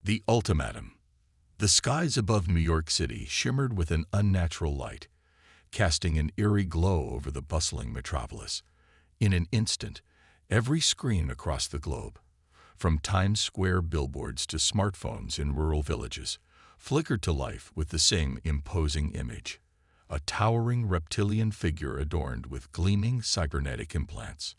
The ultimatum. The skies above New York City shimmered with an unnatural light, casting an eerie glow over the bustling metropolis. In an instant, every screen across the globe, from Times Square billboards to smartphones in rural villages, flickered to life with the same imposing image: a towering reptilian figure adorned with gleaming cybernetic implants.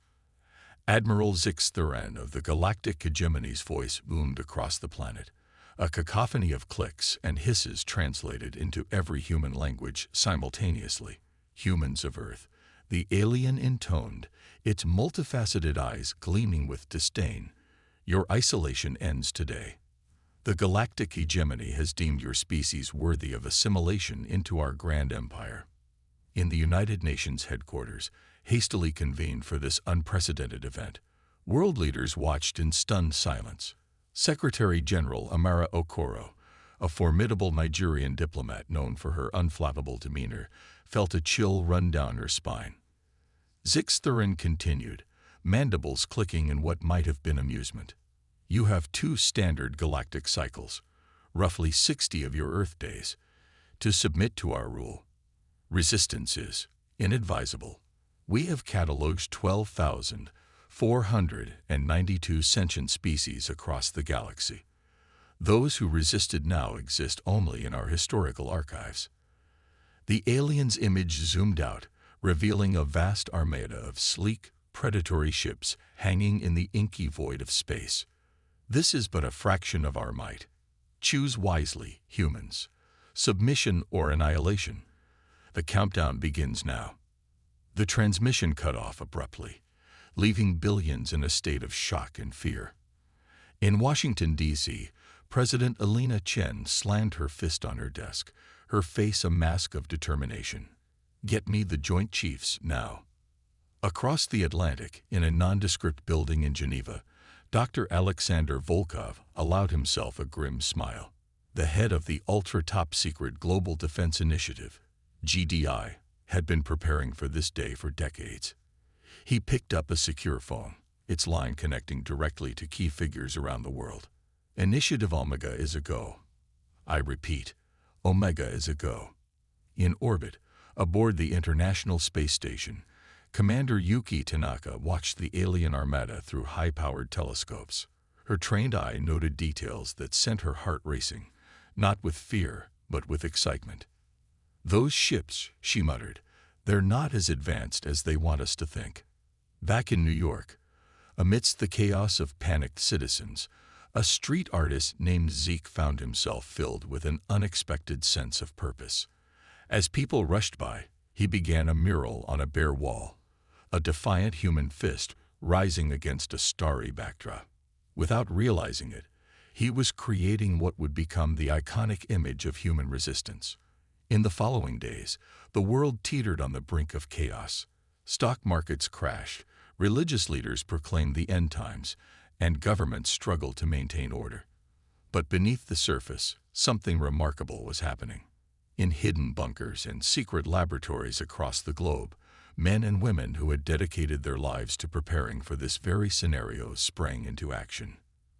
Admiral Zix Thuran of the Galactic Hegemony's voice boomed across the planet, a cacophony of clicks and hisses translated into every human language simultaneously. Humans of Earth, the alien intoned, its multifaceted eyes gleaming with disdain. Your isolation ends today. The Galactic Hegemony has deemed your species worthy of assimilation into our grand empire. In the United Nations headquarters, hastily convened for this unprecedented event, world leaders watched in stunned silence. Secretary General Amara Okoro, a formidable Nigerian diplomat known for her unflappable demeanor, felt a chill run down her spine. Zix Thuran continued, mandibles clicking in what might have been amusement. You have 2 standard galactic cycles, roughly 60 of your Earth days, to submit to our rule. Resistance is inadvisable. We have cataloged 12,492 sentient species across the galaxy. Those who resisted now exist only in our historical archives. The alien's image zoomed out, revealing a vast armada of sleek, predatory ships hanging in the inky void of space. This is but a fraction of our might. Choose wisely, humans. Submission or annihilation. The countdown begins now. The transmission cut off abruptly, leaving billions in a state of shock and fear. In Washington, D.C., President Alina Chen slammed her fist on her desk, her face a mask of determination. Get me the Joint Chiefs now. Across the Atlantic, in a nondescript building in Geneva, Dr. Alexander Volkov allowed himself a grim smile. The head of the ultra-top-secret Global Defense Initiative, GDI, had been preparing for this day for decades. He picked up a secure phone, its line connecting directly to key figures around the world. Initiative Omega is a go. I repeat, Omega is a go. In orbit, aboard the International Space Station, Commander Yuki Tanaka watched the alien armada through high-powered telescopes. Her trained eye noted details that sent her heart racing, not with fear, but with excitement. Those ships, she muttered, they're not as advanced as they want us to think. Back in New York, amidst the chaos of panicked citizens, a street artist named Zeke found himself filled with an unexpected sense of purpose. As people rushed by, he began a mural on a bare wall, a defiant human fist rising against a starry backdrop. Without realizing it, he was creating what would become the iconic image of human resistance. In the following days, the world teetered on the brink of chaos. Stock markets crashed, religious leaders proclaimed the end times, and governments struggled to maintain order. But beneath the surface, something remarkable was happening. In hidden bunkers and secret laboratories across the globe, men and women who had dedicated their lives to preparing for this very scenario sprang into action.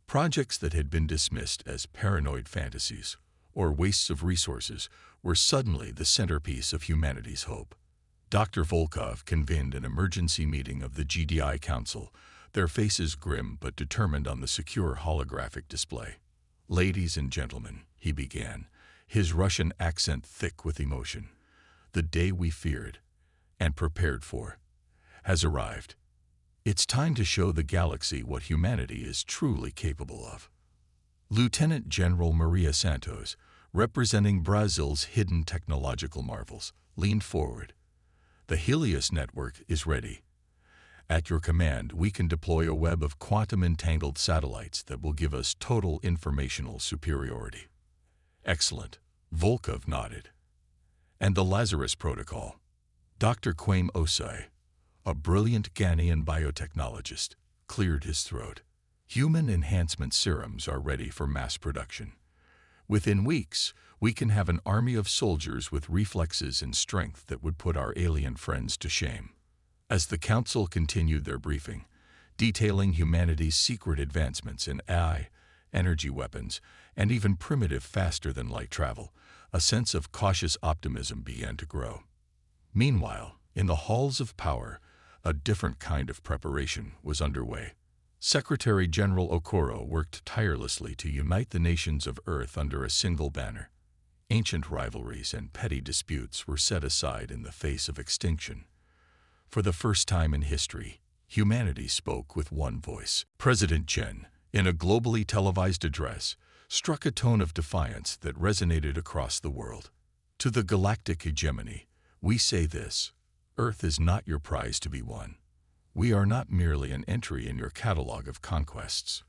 Projects that had been dismissed as paranoid fantasies or wastes of resources were suddenly the centerpiece of humanity's hope. Dr. Volkov convened an emergency meeting of the GDI Council, their faces grim but determined on the secure holographic display. Ladies and gentlemen, he began, his Russian accent thick with emotion, the day we feared and prepared for has arrived. It's time to show the galaxy what humanity is truly capable of. Lieutenant General Maria Santos, representing Brazil's hidden technological marvels, leaned forward. The Helios network is ready. At your command, we can deploy a web of quantum-entangled satellites that will give us total informational superiority. Excellent, Volkov nodded. And the Lazarus Protocol. Dr. Kwame Osai, a brilliant Ghanaian biotechnologist, cleared his throat. Human enhancement serums are ready for mass production. Within weeks, we can have an army of soldiers with reflexes and strength that would put our alien friends to shame. As the Council continued their briefing, detailing humanity's secret advancements in AI, energy weapons, and even primitive faster than light travel, a sense of cautious optimism began to grow. Meanwhile, in the halls of power, a different kind of preparation was underway. Secretary General Okoro worked tirelessly to unite the nations of Earth under a single banner. Ancient rivalries and petty disputes were set aside in the face of extinction. For the first time in history, humanity spoke with one voice. President Chen, in a globally televised address, struck a tone of defiance that resonated across the world. To the galactic hegemony, we say this: Earth is not your prize to be won. We are not merely an entry in your catalog of conquests.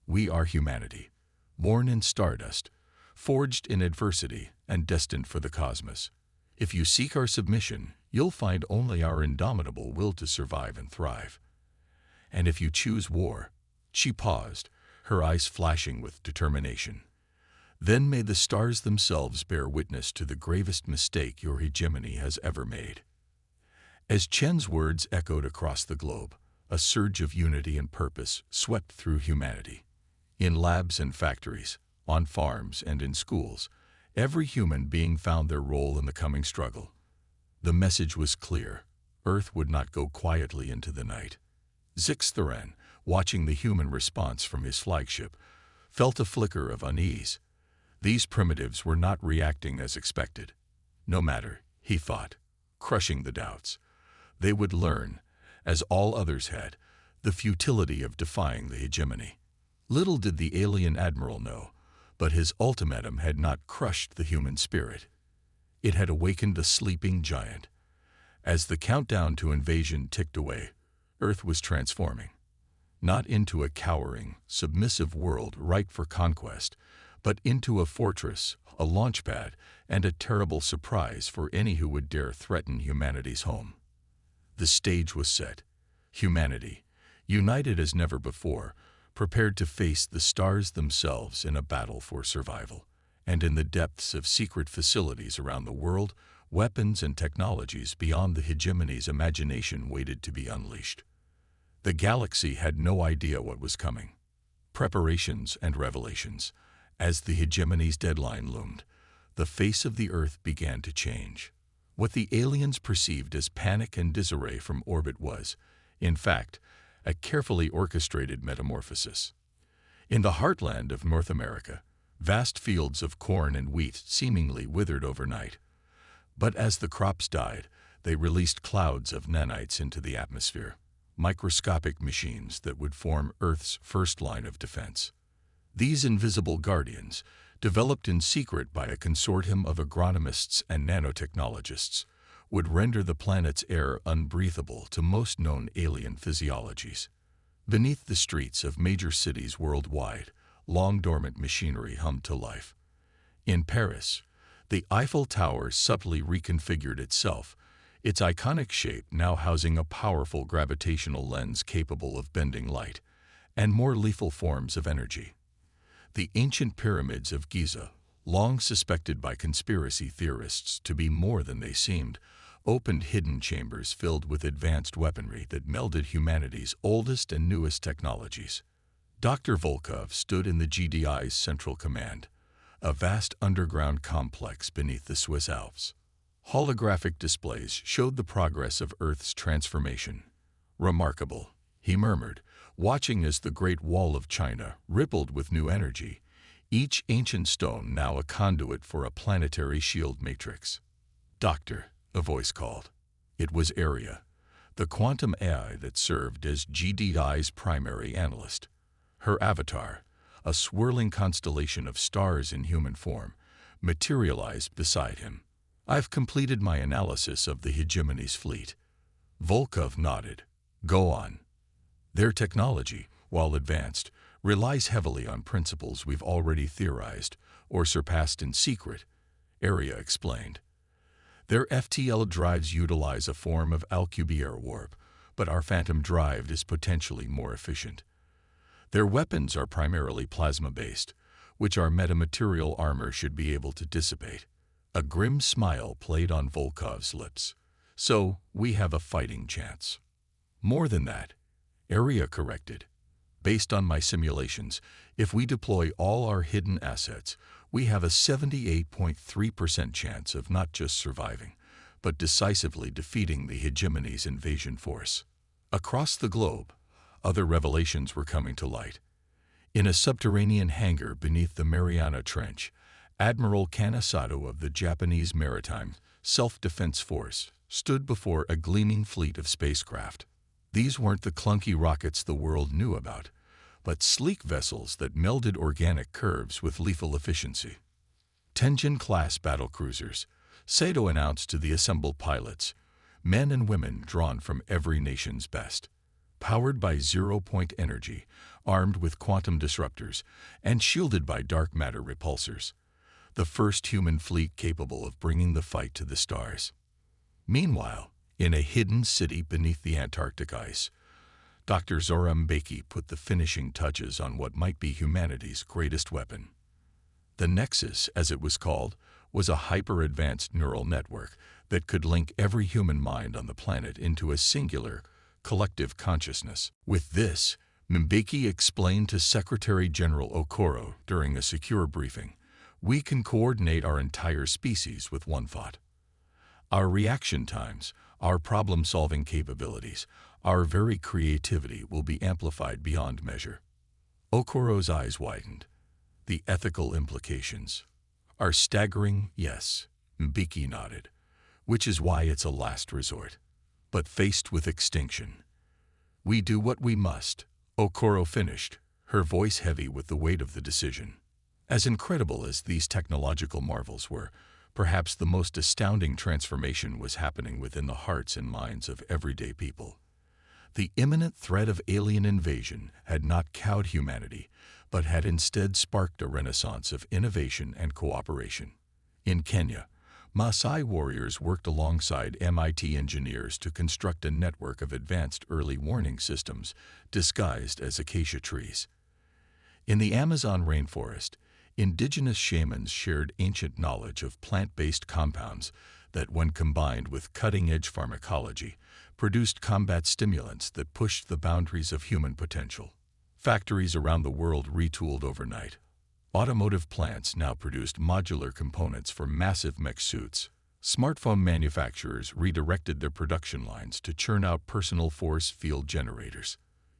We are humanity, born in stardust, forged in adversity, and destined for the cosmos. If you seek our submission, you'll find only our indomitable will to survive and thrive. And if you choose war— She paused, her eyes flashing with determination. Then may the stars themselves bear witness to the gravest mistake your hegemony has ever made. As Chen's words echoed across the globe, a surge of unity and purpose swept through humanity. In labs and factories, on farms and in schools, every human being found their role in the coming struggle. The message was clear: Earth would not go quietly into the night. Zixtharan, watching the human response from his flagship, felt a flicker of unease. These primitives were not reacting as expected. No matter, he thought, crushing the doubts. They would learn, as all others had, the futility of defying the hegemony. Little did the alien admiral know, but his ultimatum had not crushed the human spirit. It had awakened a sleeping giant. As the countdown to invasion ticked away, Earth was transforming. Not into a cowering, submissive world ripe for conquest, but into a fortress, a launchpad, and a terrible surprise for any who would dare threaten humanity's home. The stage was set. Humanity, united as never before, prepared to face the stars themselves in a battle for survival. And in the depths of secret facilities around the world, weapons and technologies beyond the hegemony's imagination waited to be unleashed. The galaxy had no idea what was coming. Preparations and revelations. As the hegemony's deadline loomed, the face of the Earth began to change. What the aliens perceived as panic and disarray from orbit was, in fact, a carefully orchestrated metamorphosis. In the heartland of North America, vast fields of corn and wheat seemingly withered overnight. But as the crops died, they released clouds of nanites into the atmosphere, microscopic machines that would form Earth's first line of defense. These invisible guardians, developed in secret by a consortium of agronomists and nanotechnologists, would render the planet's air unbreathable to most known alien physiologies. Beneath the streets of major cities worldwide, long-dormant machinery hummed to life. In Paris, the Eiffel Tower subtly reconfigured itself, its iconic shape now housing a powerful gravitational lens capable of bending light, and more lethal forms of energy. The ancient pyramids of Giza, long suspected by conspiracy theorists to be more than they seemed, opened hidden chambers filled with advanced weaponry that melded humanity's oldest and newest technologies. Dr. Volkov stood in the GDI's Central Command, a vast underground complex beneath the Swiss Alps. Holographic displays showed the progress of Earth's transformation. "Remarkable," he murmured, watching as the Great Wall of China rippled with new energy, each ancient stone now a conduit for a planetary shield matrix. "Doctor," a voice called. It was Aria, the quantum AI that served as GDI's primary analyst. Her avatar, a swirling constellation of stars in human form, materialized beside him. "I've completed my analysis of the hegemony's fleet." Volkov nodded. "Go on." "Their technology, while advanced, relies heavily on principles we've already theorized or surpassed in secret," Aria explained. "Their FTL drives utilize a form of Alcubierre warp, but our Phantom drive is potentially more efficient. Their weapons are primarily plasma-based, which our metamaterial armor should be able to dissipate." A grim smile played on Volkov's lips. "So, we have a fighting chance." "More than that," Aria corrected. Based on my simulations, if we deploy all our hidden assets, we have a 78.3% chance of not just surviving, but decisively defeating the hegemony's invasion force. Across the globe, other revelations were coming to light. In a subterranean hangar beneath the Mariana Trench, Admiral Kanasato of the Japanese Maritime Self-Defense Force stood before a gleaming fleet of spacecraft. These weren't the clunky rockets the world knew about, but sleek vessels that melded organic curves with lethal efficiency. Tenjin-class battlecruisers, Sato announced to the assembled pilots, men and women drawn from every nation's best. Powered by zero-point energy, armed with quantum disruptors, and shielded by dark matter repulsors. The first human fleet capable of bringing the fight to the stars. Meanwhile, in a hidden city beneath the Antarctic ice, Dr. Zora Mbeki put the finishing touches on what might be humanity's greatest weapon. The Nexus, as it was called, was a hyper-advanced neural network that could link every human mind on the planet into a singular, collective consciousness. With this, Mbeki explained to Secretary General Okoro during a secure briefing, we can coordinate our entire species with one thought. Our reaction times, our problem-solving capabilities, our very creativity will be amplified beyond measure. Okoro's eyes widened. The ethical implications are staggering, yes, Mbeki nodded, which is why it's a last resort. But faced with extinction, we do what we must, Okoro finished, her voice heavy with the weight of the decision. As incredible as these technological marvels were, perhaps the most astounding transformation was happening within the hearts and minds of everyday people. The imminent threat of alien invasion had not cowed humanity, but had instead sparked a renaissance of innovation and cooperation. In Kenya, Maasai warriors worked alongside MIT engineers to construct a network of advanced early warning systems disguised as acacia trees. In the Amazon rainforest, indigenous shamans shared ancient knowledge of plant-based compounds that, when combined with cutting-edge pharmacology, produced combat stimulants that pushed the boundaries of human potential. Factories around the world retooled overnight. Automotive plants now produced modular components for massive mech suits. Smartphone manufacturers redirected their production lines to churn out personal force field generators.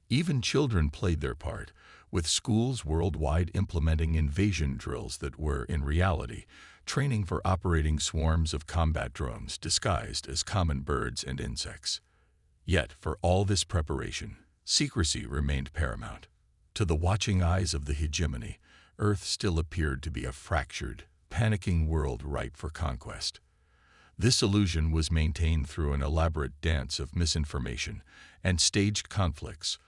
Even children played their part, with schools worldwide implementing invasion drills that were, in reality, training for operating swarms of combat drones disguised as common birds and insects. Yet, for all this preparation, secrecy remained paramount. To the watching eyes of the hegemony, Earth still appeared to be a fractured, panicking world ripe for conquest. This illusion was maintained through an elaborate dance of misinformation and staged conflicts,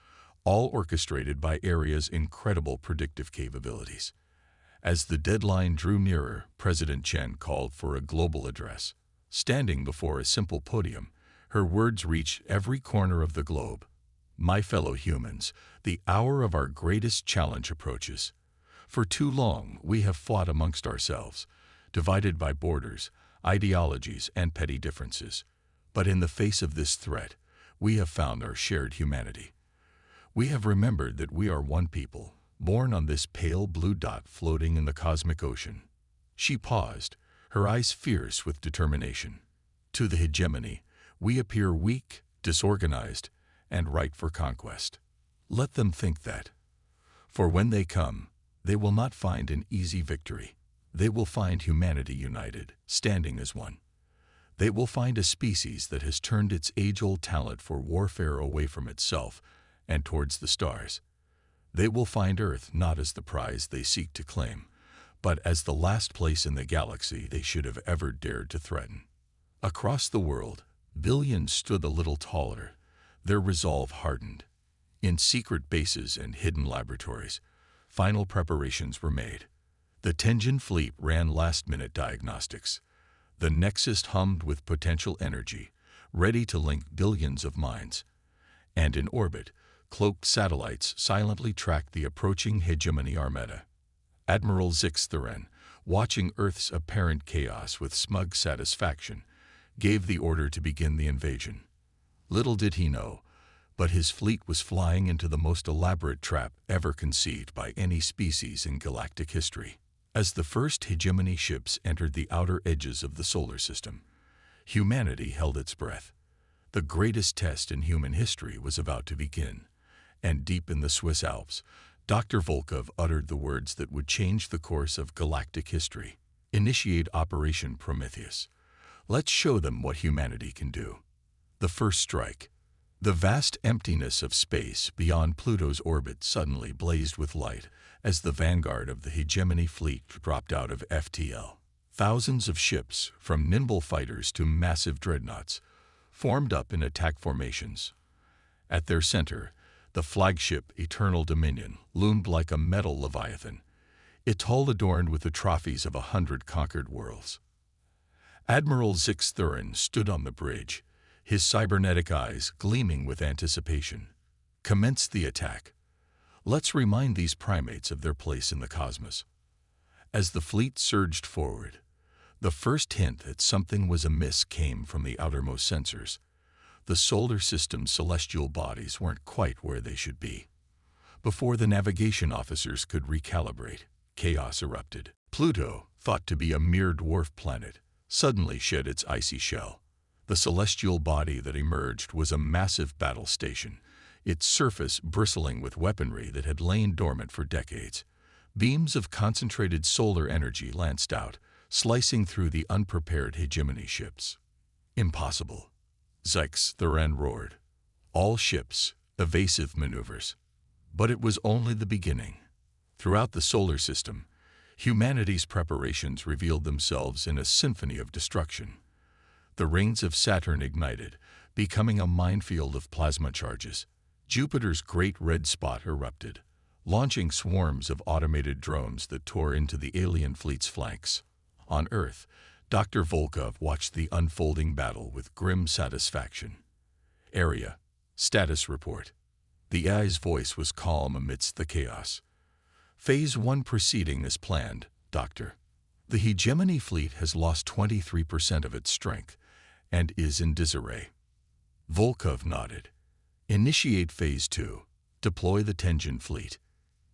all orchestrated by Area's incredible predictive capabilities. As the deadline drew nearer, President Chen called for a global address. Standing before a simple podium, her words reached every corner of the globe. My fellow humans, the hour of our greatest challenge approaches. For too long, we have fought amongst ourselves, divided by borders, ideologies, and petty differences. But in the face of this threat, we have found our shared humanity. We have remembered that we are one people, born on this pale blue dot floating in the cosmic ocean. She paused, her eyes fierce with determination. To the hegemony, we appear weak, disorganized, and ripe for conquest. Let them think that. For when they come, they will not find an easy victory. They will find humanity united, standing as one. They will find a species that has turned its age-old talent for warfare away from itself and towards the stars. They will find Earth not as the prize they seek to claim, but as the last place in the galaxy they should have ever dared to threaten. Across the world, billions stood a little taller, their resolve hardened. In secret bases and hidden laboratories, final preparations were made. The Tenjin fleet ran last-minute diagnostics. The Nexus hummed with potential energy, ready to link billions of minds. And in orbit, cloaked satellites silently tracked the approaching hegemony armada. Admiral Zixtheren, watching Earth's apparent chaos with smug satisfaction, gave the order to begin the invasion. Little did he know, but his fleet was flying into the most elaborate trap ever conceived by any species in galactic history. As the first hegemony ships entered the outer edges of the solar system, humanity held its breath. The greatest test in human history was about to begin, and deep in the Swiss Alps, Dr. Volkov uttered the words that would change the course of galactic history. Initiate Operation Prometheus. Let's show them what humanity can do. The first strike. The vast emptiness of space beyond Pluto's orbit suddenly blazed with light as the vanguard of the hegemony fleet dropped out of FTL. Thousands of ships, from nimble fighters to massive dreadnoughts, formed up in attack formations. At their center, the flagship Eternal Dominion loomed like a metal leviathan, its hull adorned with the trophies of 100 conquered worlds. Admiral Zix Thurin stood on the bridge, his cybernetic eyes gleaming with anticipation. Commence the attack. Let's remind these primates of their place in the cosmos. As the fleet surged forward, the first hint that something was amiss came from the outermost sensors. The solar system's celestial bodies weren't quite where they should be. Before the navigation officers could recalibrate, chaos erupted. Pluto, thought to be a mere dwarf planet, suddenly shed its icy shell. The celestial body that emerged was a massive battle station, its surface bristling with weaponry that had lain dormant for decades. Beams of concentrated solar energy lanced out, slicing through the unprepared hegemony ships. Impossible, Zix Thurin roared. All ships, evasive maneuvers. But it was only the beginning. Throughout the solar system, humanity's preparations revealed themselves in a symphony of destruction. The rings of Saturn ignited, becoming a minefield of plasma charges. Jupiter's great red spot erupted, launching swarms of automated drones that tore into the alien fleet's flanks. On Earth, Dr. Volkov watched the unfolding battle with grim satisfaction. Area. Status report. The AI's voice was calm amidst the chaos. Phase 1 proceeding as planned, Doctor. The hegemony fleet has lost 23% of its strength and is in disarray. Volkov nodded. Initiate Phase 2. Deploy the Tenjin fleet.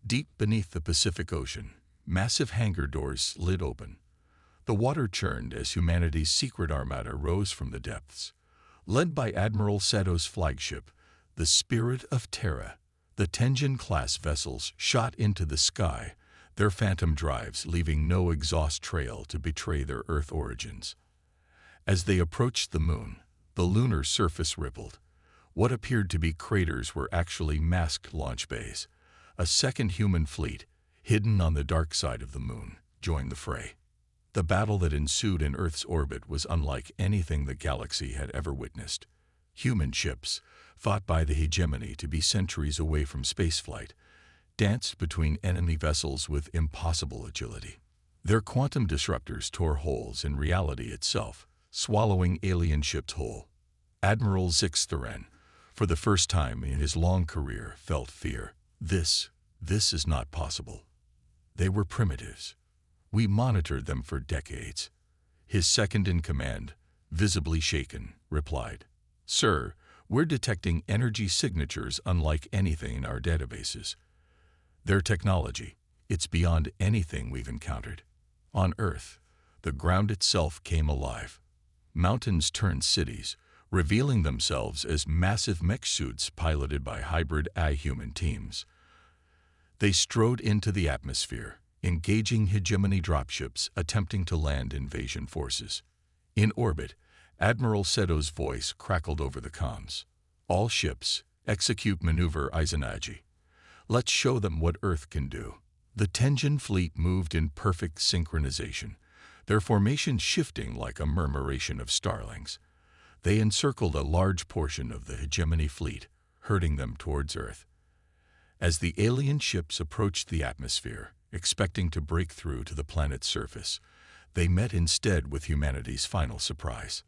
Deep beneath the Pacific Ocean, massive hangar doors slid open. The water churned as humanity's secret armada rose from the depths. Led by Admiral Sato's flagship, the Spirit of Terra, the Tenjin-class vessels shot into the sky, their phantom drives leaving no exhaust trail to betray their Earth origins. As they approached the moon, the lunar surface rippled. What appeared to be craters were actually masked launch bays. A second human fleet, hidden on the dark side of the moon, joined the fray. The battle that ensued in Earth's orbit was unlike anything the galaxy had ever witnessed. Human ships, thought by the hegemony to be centuries away from spaceflight, danced between enemy vessels with impossible agility. Their quantum disruptors tore holes in reality itself, swallowing alien ships whole. Admiral Zix Thurin, for the first time in his long career, felt fear. This is not possible. They were primitives. We monitored them for decades. His second-in-command, visibly shaken, replied, "Sir, we're detecting energy signatures unlike anything in our databases. Their technology, it's beyond anything we've encountered." On Earth, the ground itself came alive. Mountains turned cities, revealing themselves as massive mech suits piloted by hybrid AI-human teams. They strode into the atmosphere, engaging hegemony dropships attempting to land invasion forces. In orbit, Admiral Sato's voice crackled over the comms. "All ships, execute maneuver Izanagi. Let's show them what Earth can do." The Tenjin fleet moved in perfect synchronization, their formation shifting like a murmuration of starlings. They encircled a large portion of the hegemony fleet, herding them towards Earth. As the alien ships approached the atmosphere, expecting to break through to the planet's surface, they met instead with humanity's final surprise.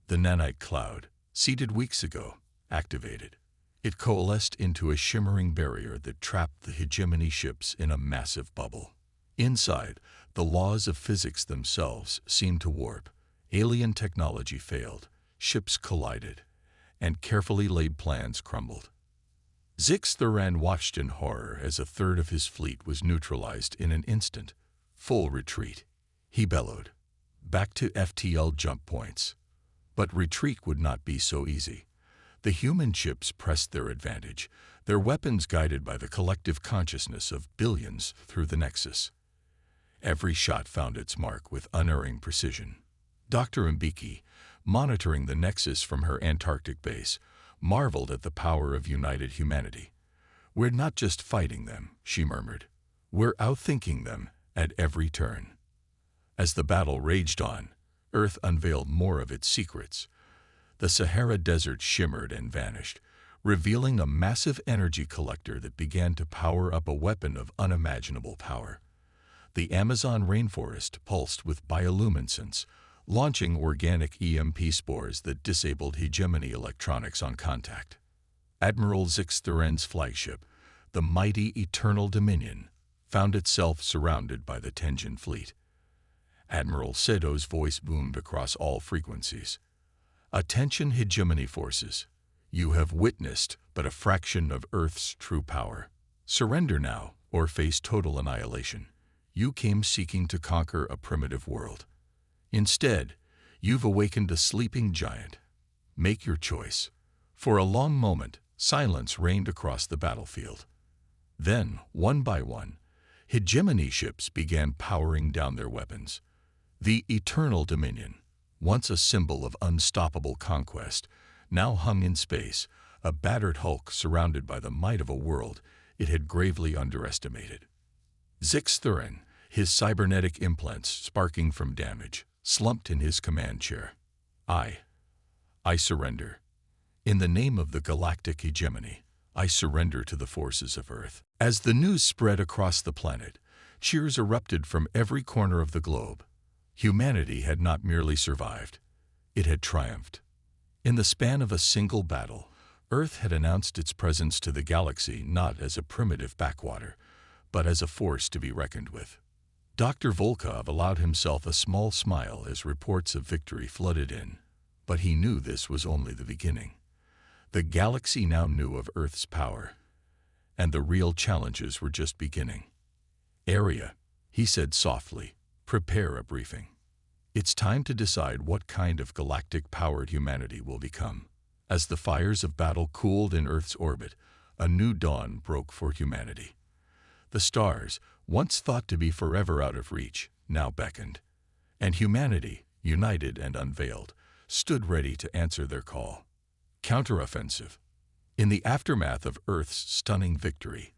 The nanite cloud, seeded weeks ago, activated. It coalesced into a shimmering barrier that trapped the hegemony ships in a massive bubble. Inside, the laws of physics themselves seemed to warp. Alien technology failed, ships collided, and carefully laid plans crumbled. Zix-Thuran watched in horror as a third of his fleet was neutralized in an instant. Full retreat, he bellowed. Back to FTL jump points. But retreat would not be so easy. The human ships pressed their advantage, their weapons guided by the collective consciousness of billions through the Nexus. Every shot found its mark with unerring precision. Dr. Mbiki, monitoring the Nexus from her Antarctic base, marveled at the power of united humanity. "We're not just fighting them," she murmured. "We're outthinking them at every turn." As the battle raged on, Earth unveiled more of its secrets. The Sahara Desert shimmered and vanished, revealing a massive energy collector that began to power up a weapon of unimaginable power. The Amazon rainforest pulsed with bioluminescence, launching organic EMP spores that disabled hegemony electronics on contact. Admiral Zix-Thuran's flagship, the mighty Eternal Dominion, found itself surrounded by the Tenjin fleet. Admiral Sedo's voice boomed across all frequencies. "Attention hegemony forces. You have witnessed but a fraction of Earth's true power. Surrender now or face total annihilation. You came seeking to conquer a primitive world. Instead, you've awakened a sleeping giant. Make your choice." For a long moment, silence reigned across the battlefield. Then, one by one, hegemony ships began powering down their weapons. The Eternal Dominion, once a symbol of unstoppable conquest, now hung in space, a battered hulk surrounded by the might of a world it had gravely underestimated. Zix-Thuran, his cybernetic implants sparking from damage, slumped in his command chair. I surrender. In the name of the galactic hegemony, I surrender to the forces of Earth." As the news spread across the planet, cheers erupted from every corner of the globe. Humanity had not merely survived, it had triumphed. In the span of a single battle, Earth had announced its presence to the galaxy not as a primitive backwater, but as a force to be reckoned with. Dr. Volkov allowed himself a small smile as reports of victory flooded in, but he knew this was only the beginning. The galaxy now knew of Earth's power, and the real challenges were just beginning. "Area," he said softly, "prepare a briefing. It's time to decide what kind of galactic-powered humanity will become." As the fires of battle cooled in Earth's orbit, a new dawn broke for humanity. The stars, once thought to be forever out of reach, now beckoned. And humanity, united and unveiled, stood ready to answer their call. Counteroffensive. In the aftermath of Earth's stunning victory,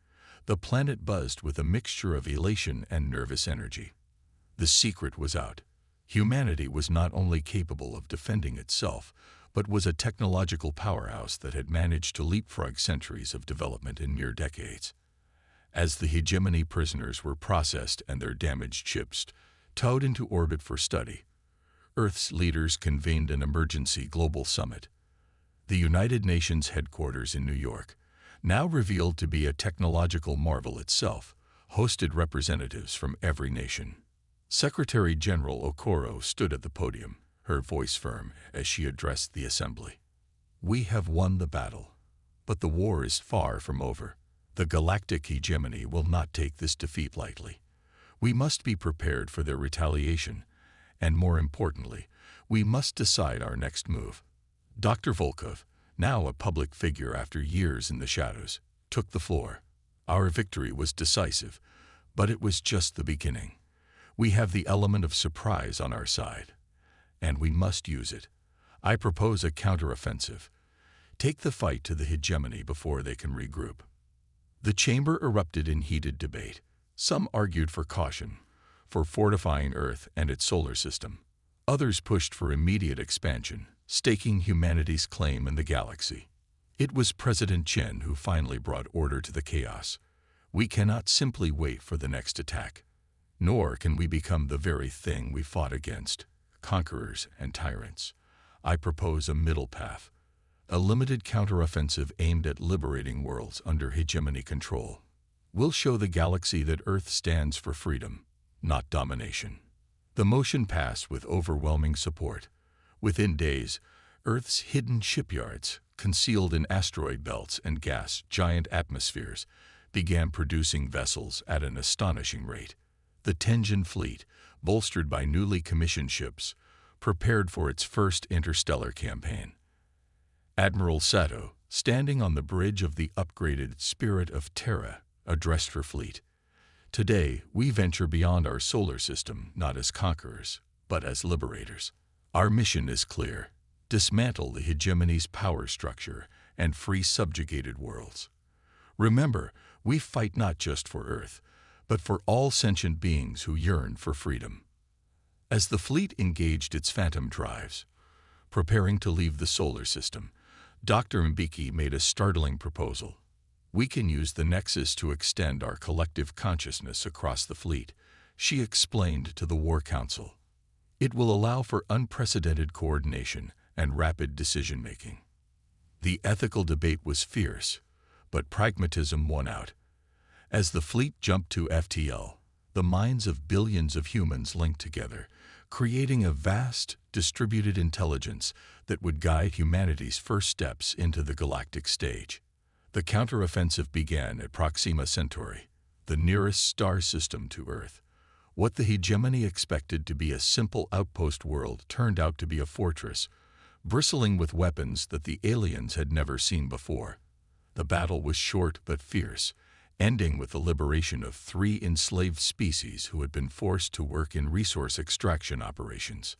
the planet buzzed with a mixture of elation and nervous energy. The secret was out. Humanity was not only capable of defending itself, but was a technological powerhouse that had managed to leapfrog centuries of development in mere decades. As the hegemony prisoners were processed and their damaged ships towed into orbit for study, Earth's leaders convened an emergency global summit. The United Nations headquarters in New York, now revealed to be a technological marvel itself, hosted representatives from every nation. Secretary General Okoro stood at the podium, her voice firm as she addressed the assembly. "We have won the battle, but the war is far from over. The galactic hegemony will not take this defeat lightly. We must be prepared for their retaliation, and more importantly, we must decide our next move." Dr. Volkov, now a public figure after years in the shadows, took the floor. "Our victory was decisive, but it was just the beginning. We have the element of surprise on our side, and we must use it. I propose a counteroffensive. Take the fight to the hegemony before they can regroup." The chamber erupted in heated debate. Some argued for caution, for fortifying Earth and its solar system. Others pushed for immediate expansion, staking humanity's claim in the galaxy. It was President Chen who finally brought order to the chaos. "We cannot simply wait for the next attack. Nor can we become the very thing we fought against, conquerors and tyrants. I propose a middle path, a limited counteroffensive aimed at liberating worlds under hegemony control. We'll show the galaxy that Earth stands for freedom, not domination." The motion passed with overwhelming support. Within days, Earth's hidden shipyards, concealed in asteroid belts and gas-giant atmospheres, began producing vessels at an astonishing rate. The Tenjin fleet, bolstered by newly commissioned ships, prepared for its first interstellar campaign. Admiral Sato, standing on the bridge of the upgraded Spirit of Terra, addressed her fleet. Today, we venture beyond our solar system not as conquerors, but as liberators. Our mission is clear: dismantle the hegemony's power structure and free subjugated worlds. Remember, we fight not just for Earth, but for all sentient beings who yearn for freedom. As the fleet engaged its phantom drives, preparing to leave the solar system, Dr. Mbeki made a startling proposal. We can use the Nexus to extend our collective consciousness across the fleet, she explained to the War Council. It will allow for unprecedented coordination and rapid decision-making. The ethical debate was fierce, but pragmatism won out. As the fleet jumped to FTL, the minds of billions of humans linked together, creating a vast, distributed intelligence that would guide humanity's first steps into the galactic stage. The counteroffensive began at Proxima Centauri, the nearest star system to Earth. What the hegemony expected to be a simple outpost world turned out to be a fortress, bristling with weapons that the aliens had never seen before. The battle was short but fierce, ending with the liberation of 3 enslaved species who had been forced to work in resource extraction operations.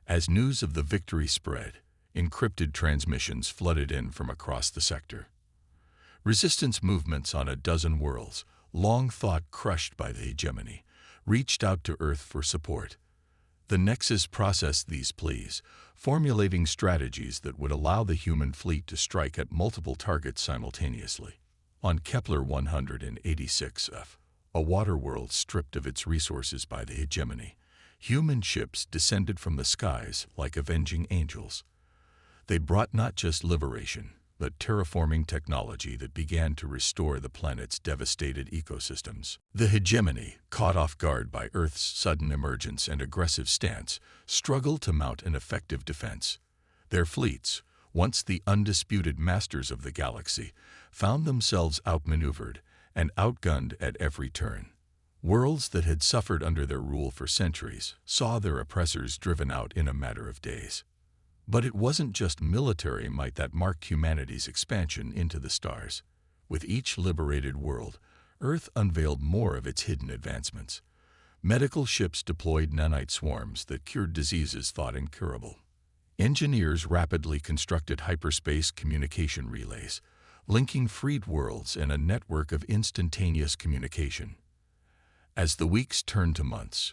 As news of the victory spread, encrypted transmissions flooded in from across the sector. Resistance movements on a dozen worlds, long thought crushed by the hegemony, reached out to Earth for support. The Nexus processed these pleas, formulating strategies that would allow the human fleet to strike at multiple targets simultaneously. On Kepler 186f, a water world stripped of its resources by the hegemony, human ships descended from the skies like avenging angels. They brought not just liberation, but terraforming technology that began to restore the planet's devastated ecosystems. The hegemony, caught off guard by Earth's sudden emergence and aggressive stance, struggled to mount an effective defense. Their fleets, once the undisputed masters of the galaxy, found themselves outmaneuvered and outgunned at every turn. Worlds that had suffered under their rule for centuries saw their oppressors driven out in a matter of days. But it wasn't just military might that marked humanity's expansion into the stars. With each liberated world, Earth unveiled more of its hidden advancements. Medical ships deployed nanite swarms that cured diseases thought incurable. Engineers rapidly constructed hyperspace communication relays, linking freed worlds in a network of instantaneous communication. As the weeks turned to months,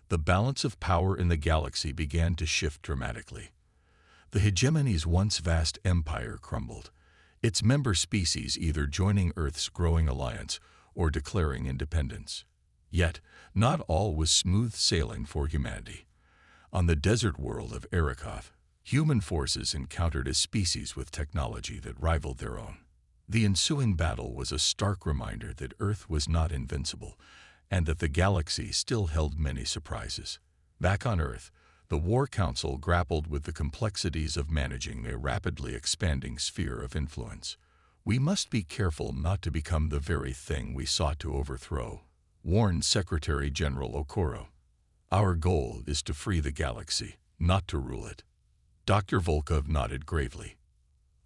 the balance of power in the galaxy began to shift dramatically. The hegemony's once vast empire crumbled, its member species either joining Earth's growing alliance or declaring independence. Yet, not all was smooth sailing for humanity. On the desert world of Arrakov, human forces encountered a species with technology that rivaled their own. The ensuing battle was a stark reminder that Earth was not invincible, and that the galaxy still held many surprises. Back on Earth, the War Council grappled with the complexities of managing a rapidly expanding sphere of influence. We must be careful not to become the very thing we sought to overthrow, warned Secretary General Okoro. Our goal is to free the galaxy, not to rule it. Dr. Volkov nodded gravely.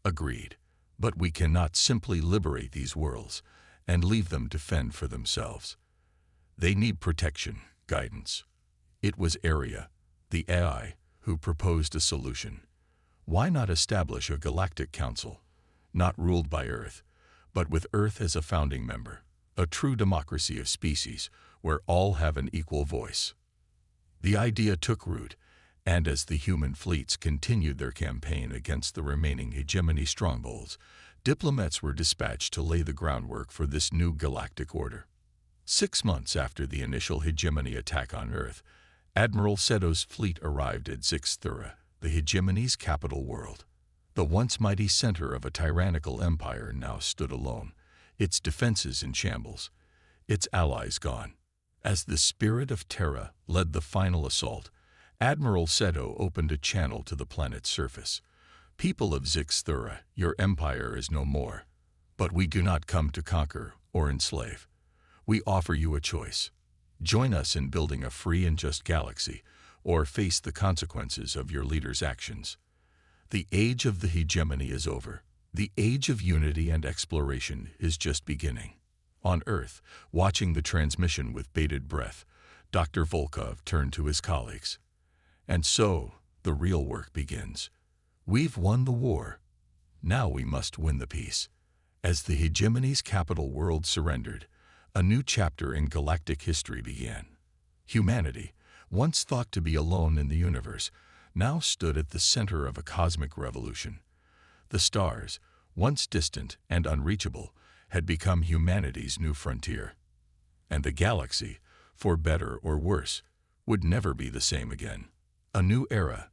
Agreed, but we cannot simply liberate these worlds and leave them to fend for themselves. They need protection, guidance. It was Area, the AI, who proposed a solution. Why not establish a Galactic Council, not ruled by Earth, but with Earth as a founding member, a true democracy of species where all have an equal voice? The idea took root, and as the human fleets continued their campaign against the remaining hegemony strongholds, diplomats were dispatched to lay the groundwork for this new galactic order. 6 months after the initial hegemony attack on Earth, Admiral Seto's fleet arrived at Zixthura, the hegemony's capital world. The once mighty center of a tyrannical empire now stood alone, its defenses in shambles, its allies gone. As the Spirit of Terra led the final assault, Admiral Seto opened a channel to the planet's surface, People of Zixthura, your empire is no more. But we do not come to conquer or enslave. We offer you a choice. Join us in building a free and just galaxy, or face the consequences of your leader's actions. The age of the hegemony is over. The age of unity and exploration is just beginning. On Earth, watching the transmission with bated breath, Dr. Volkov turned to his colleagues. And so, the real work begins. We've won the war. Now we must win the peace. As the hegemony's capital world surrendered, a new chapter in galactic history began. Humanity, once thought to be alone in the universe, now stood at the center of a cosmic revolution. The stars, once distant and unreachable, had become humanity's new frontier. And the galaxy, for better or worse, would never be the same again. A new era.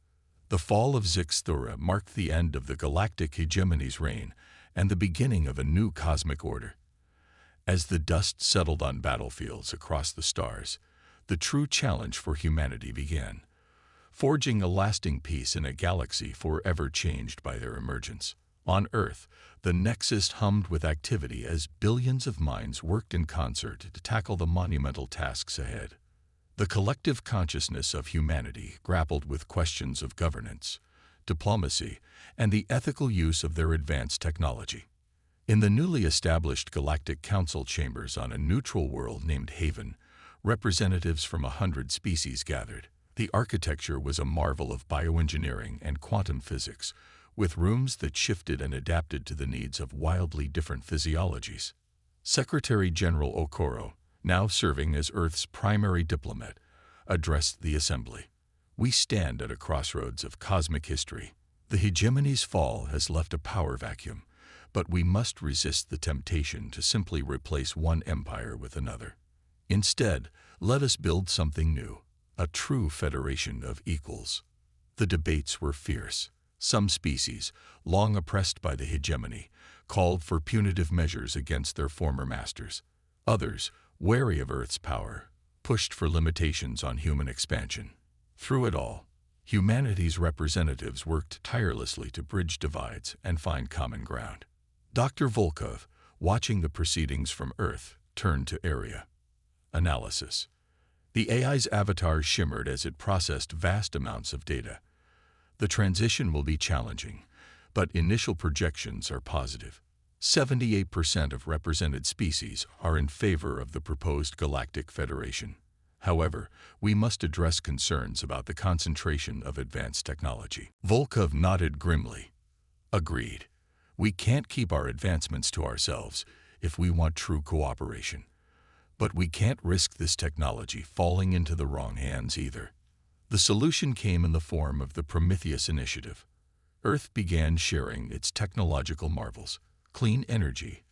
The fall of Zixthura marked the end of the galactic hegemony's reign and the beginning of a new cosmic order. As the dust settled on battlefields across the stars, the true challenge for humanity began, forging a lasting peace in a galaxy forever changed by their emergence. On Earth, the Nexus hummed with activity as billions of minds worked in concert to tackle the monumental tasks ahead. The collective consciousness of humanity grappled with questions of governance, diplomacy, and the ethical use of their advanced technology. In the newly established Galactic Council chambers on a neutral world named Haven, representatives from 100 species gathered. The architecture was a marvel of bioengineering and quantum physics, with rooms that shifted and adapted to the needs of wildly different physiologies. Secretary General Okoro, now serving as Earth's primary diplomat, addressed the assembly. We stand at a crossroads of cosmic history. The hegemony's fall has left a power vacuum, but we must resist the temptation to simply replace one empire with another. Instead, let us build something new, a true federation of equals. The debates were fierce. Some species, long oppressed by the hegemony, called for punitive measures against their former masters. Others, wary of Earth's power, pushed for limitations on human expansion. Through it all, humanity's representatives worked tirelessly to bridge divides and find common ground. Dr. Volkov, watching the proceedings from Earth, turned to Area. Analysis. The AI's avatar shimmered as it processed vast amounts of data. The transition will be challenging, but initial projections are positive. 78% of represented species are in favor of the proposed Galactic Federation. However, we must address concerns about the concentration of advanced technology. Volkov nodded grimly. Agreed. We can't keep our advancements to ourselves if we want true cooperation. But we can't risk this technology falling into the wrong hands either. The solution came in the form of the Prometheus Initiative. Earth began sharing its technological marvels, clean energy,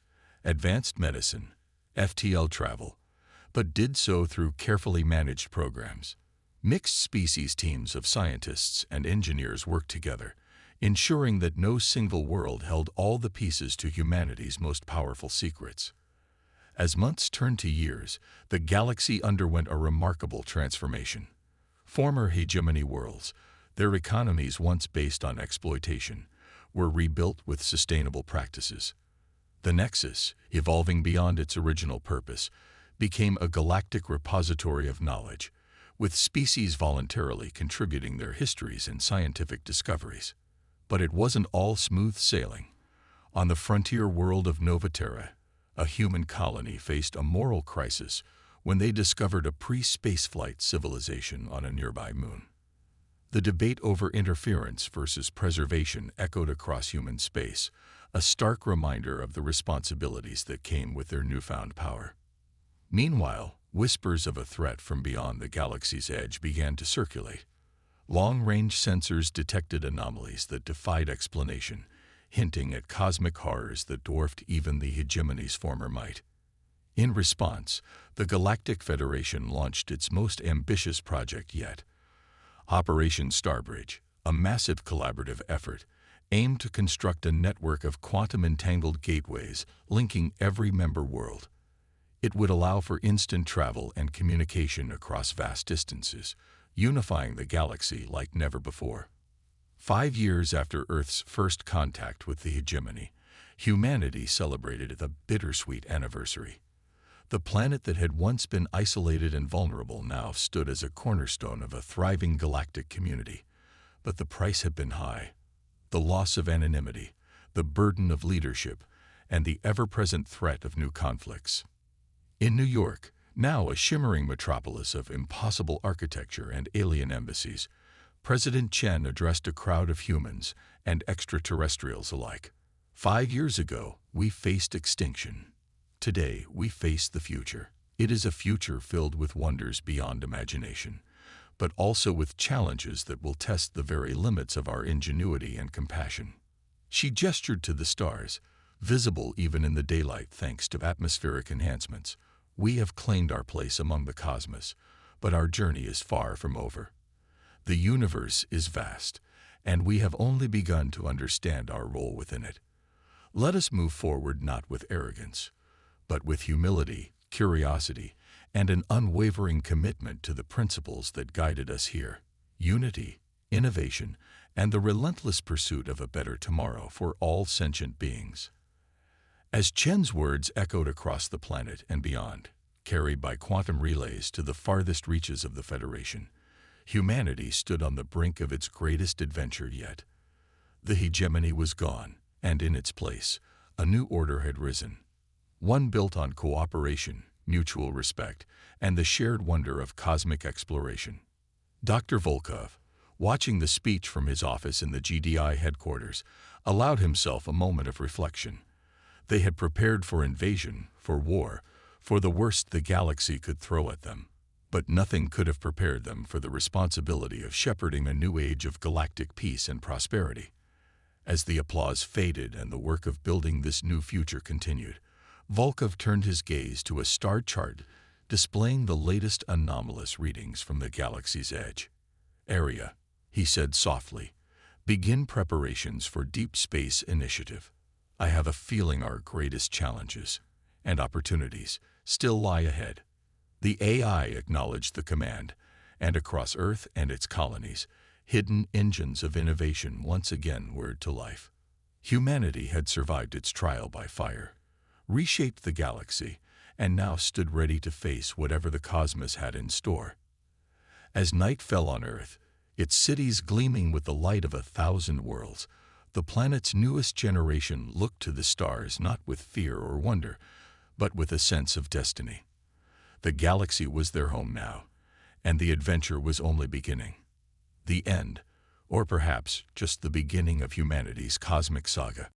advanced medicine, FTL travel, but did so through carefully managed programs. Mixed species teams of scientists and engineers worked together, ensuring that no single world held all the pieces to humanity's most powerful secrets. As months turned to years, the galaxy underwent a remarkable transformation. Former hegemony worlds, their economies once based on exploitation, were rebuilt with sustainable practices. The Nexus, evolving beyond its original purpose, became a galactic repository of knowledge, with species voluntarily contributing their histories and scientific discoveries. But it wasn't all smooth sailing. On the frontier world of Novaterra, a human colony faced a moral crisis when they discovered a pre-spaceflight civilization on a nearby moon. The debate over interference versus preservation echoed across human space, a stark reminder of the responsibilities that came with their newfound power. Meanwhile, whispers of a threat from beyond the galaxy's edge began to circulate. Long-range sensors detected anomalies that defied explanation, hinting at cosmic horrors that dwarfed even the hegemony's former might. In response, the Galactic Federation launched its most ambitious project yet. Operation Starbridge, a massive collaborative effort, aimed to construct a network of quantum-entangled gateways linking every member world. It would allow for instant travel and communication across vast distances, unifying the galaxy like never before. 5 years after Earth's first contact with the hegemony, humanity celebrated the bittersweet anniversary. The planet that had once been isolated and vulnerable now stood as a cornerstone of a thriving galactic community. But the price had been high. The loss of anonymity, the burden of leadership, and the ever-present threat of new conflicts. In New York, now a shimmering metropolis of impossible architecture and alien embassies, President Chen addressed a crowd of humans and extraterrestrials alike. 5 years ago, we faced extinction. Today, we face the future. It is a future filled with wonders beyond imagination, but also with challenges that will test the very limits of our ingenuity and compassion. She gestured to the stars, visible even in the daylight thanks to atmospheric enhancements. We have claimed our place among the cosmos, but our journey is far from over. The universe is vast, and we have only begun to understand our role within it. Let us move forward not with arrogance, but with humility, curiosity, and an unwavering commitment to the principles that guided us here: unity, innovation, and the relentless pursuit of a better tomorrow for all sentient beings. As Chen's words echoed across the planet and beyond, carried by quantum relays to the farthest reaches of the Federation, humanity stood on the brink of its greatest adventure yet. The hegemony was gone, and in its place, a new order had risen. One built on cooperation, mutual respect, and the shared wonder of cosmic exploration. Dr. Volkov, watching the speech from his office in the GDI headquarters, allowed himself a moment of reflection. They had prepared for invasion, for war, for the worst the galaxy could throw at them. But nothing could have prepared them for the responsibility of shepherding a new age of galactic peace and prosperity. As the applause faded and the work of building this new future continued, Volkov turned his gaze to a star chart displaying the latest anomalous readings from the galaxy's edge. "Area," he said softly, "begin preparations for Deep Space Initiative. I have a feeling our greatest challenges and opportunities still lie ahead." The AI acknowledged the command, and across Earth and its colonies, hidden engines of innovation once again whirred to life. Humanity had survived its trial by fire, reshaped the galaxy, and now stood ready to face whatever the cosmos had in store. As night fell on Earth, its cities gleaming with the light of 1,000 worlds, the planet's newest generation looked to the stars not with fear or wonder, but with a sense of destiny. The galaxy was their home now, and the adventure was only beginning. The end, or perhaps just the beginning of humanity's cosmic saga.